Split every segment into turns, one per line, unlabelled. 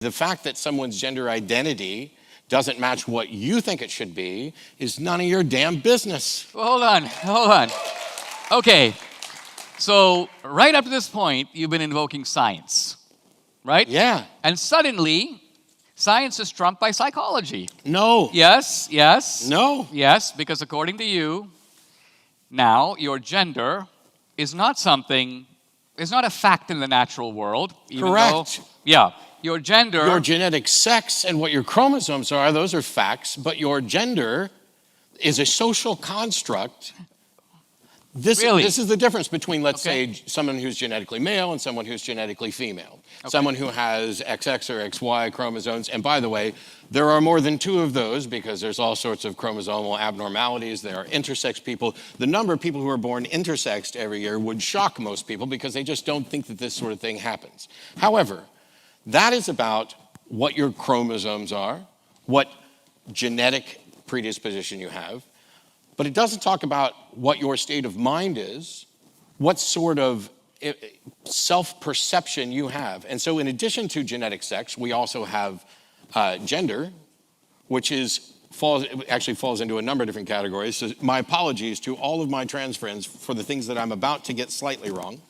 The fact that someone's gender identity doesn't match what you think it should be is none of your damn business.
Well, hold on. Okay, so right up to this point, you've been invoking science, right?
Yeah.
And suddenly, science is trumped by psychology.
No.
Yes.
No.
Yes, because according to you, now your gender is not a fact in the natural world.
Correct.
Your gender...
Your genetic sex and what your chromosomes are, those are facts, but your gender is a social construct. This is the difference between, let's say, someone who's genetically male and someone who's genetically female. Someone who has XX or XY chromosomes. And by the way, there are more than 2 of those because there's all sorts of chromosomal abnormalities. There are intersex people. The number of people who are born intersexed every year would shock most people because they just don't think that this sort of thing happens. However, that is about what your chromosomes are, what genetic predisposition you have, but it doesn't talk about what your state of mind is, what sort of self-perception you have. And so in addition to genetic sex, we also have gender, which actually falls into a number of different categories. So my apologies to all of my trans friends for the things that I'm about to get slightly wrong.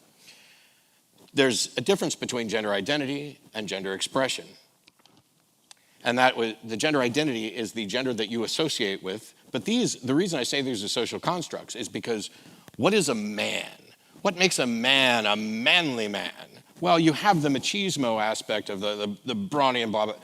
There's a difference between gender identity and gender expression. And the gender identity is the gender that you associate with. But the reason I say these are social constructs is because what is a man? What makes a man a manly man? Well, you have the machismo aspect of the brawny and blah, blah,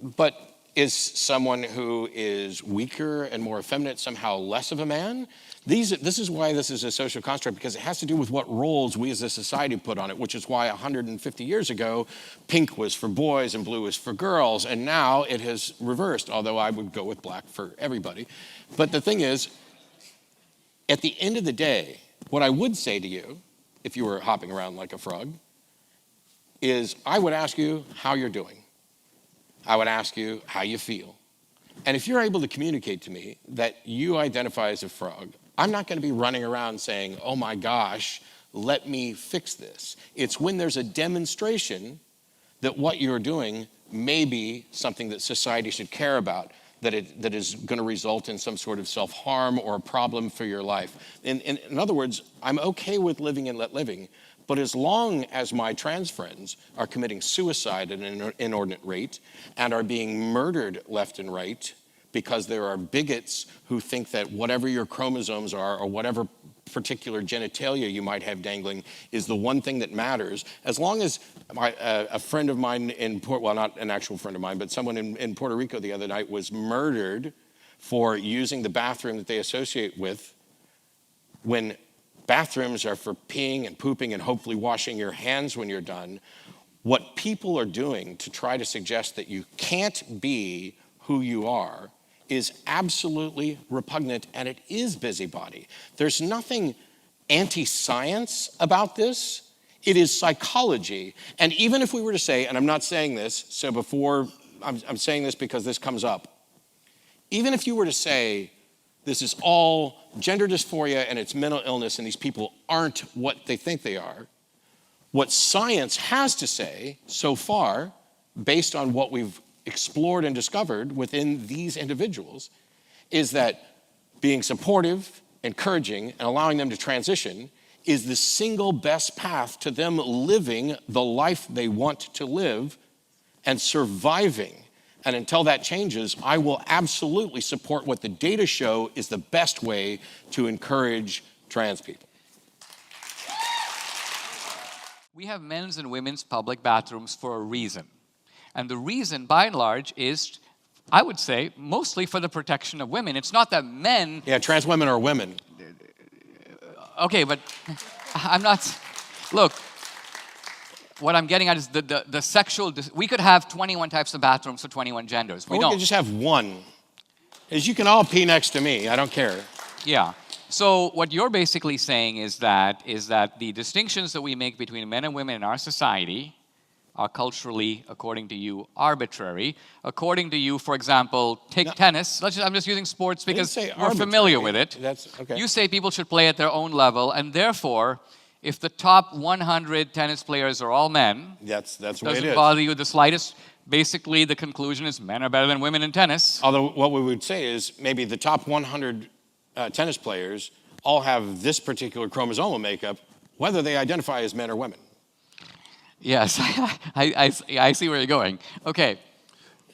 but is someone who is weaker and more effeminate somehow less of a man? This is why this is a social construct, because it has to do with what roles we as a society put on it, which is why 150 years ago, pink was for boys and blue was for girls, and now it has reversed, although I would go with black for everybody. But the thing is, at the end of the day, what I would say to you, if you were hopping around like a frog, is I would ask you how you're doing. I would ask you how you feel. And if you're able to communicate to me that you identify as a frog, I'm not going to be running around saying, oh my gosh, let me fix this. It's when there's a demonstration that what you're doing may be something that society should care about, that is going to result in some sort of self-harm or a problem for your life. In other words, I'm okay with living and let living, but as long as my trans friends are committing suicide at an inordinate rate and are being murdered left and right because there are bigots who think that whatever your chromosomes are or whatever particular genitalia you might have dangling is the one thing that matters, as long as a friend of mine well, not an actual friend of mine, but someone in Puerto Rico the other night was murdered for using the bathroom that they associate with, when bathrooms are for peeing and pooping and hopefully washing your hands when you're done. What people are doing to try to suggest that you can't be who you are is absolutely repugnant, and it is busybody. There's nothing anti-science about this. It is psychology. And even if we were to say, and I'm not saying this, so I'm saying this because this comes up. Even if you were to say, this is all gender dysphoria and it's mental illness and these people aren't what they think they are, what science has to say so far, based on what we've explored and discovered within these individuals, is that being supportive, encouraging, and allowing them to transition is the single best path to them living the life they want to live and surviving. And until that changes, I will absolutely support what the data show is the best way to encourage trans people.
We have men's and women's public bathrooms for a reason. And the reason, by and large, is, I would say, mostly for the protection of women. It's not that men...
Yeah, trans women are women.
Okay, but I'm not... Look, what I'm getting at is the sexual... We could have 21 types of bathrooms for 21 genders. We
could just have one. As you can all pee next to me. I don't care.
Yeah. So what you're basically saying is that the distinctions that we make between men and women in our society are culturally, according to you, arbitrary. According to you, for example, take tennis. I'm just using sports because we're familiar with it.
That's okay.
You say people should play at their own level, and therefore, if the top 100 tennis players are all men,
that's the way it is.
Doesn't bother you the slightest. basically the conclusion is men are better than women in tennis.
Although what we would say is maybe the top 100 tennis players all have this particular chromosomal makeup, whether they identify as men or women.
Yes, I see where you're going. Okay.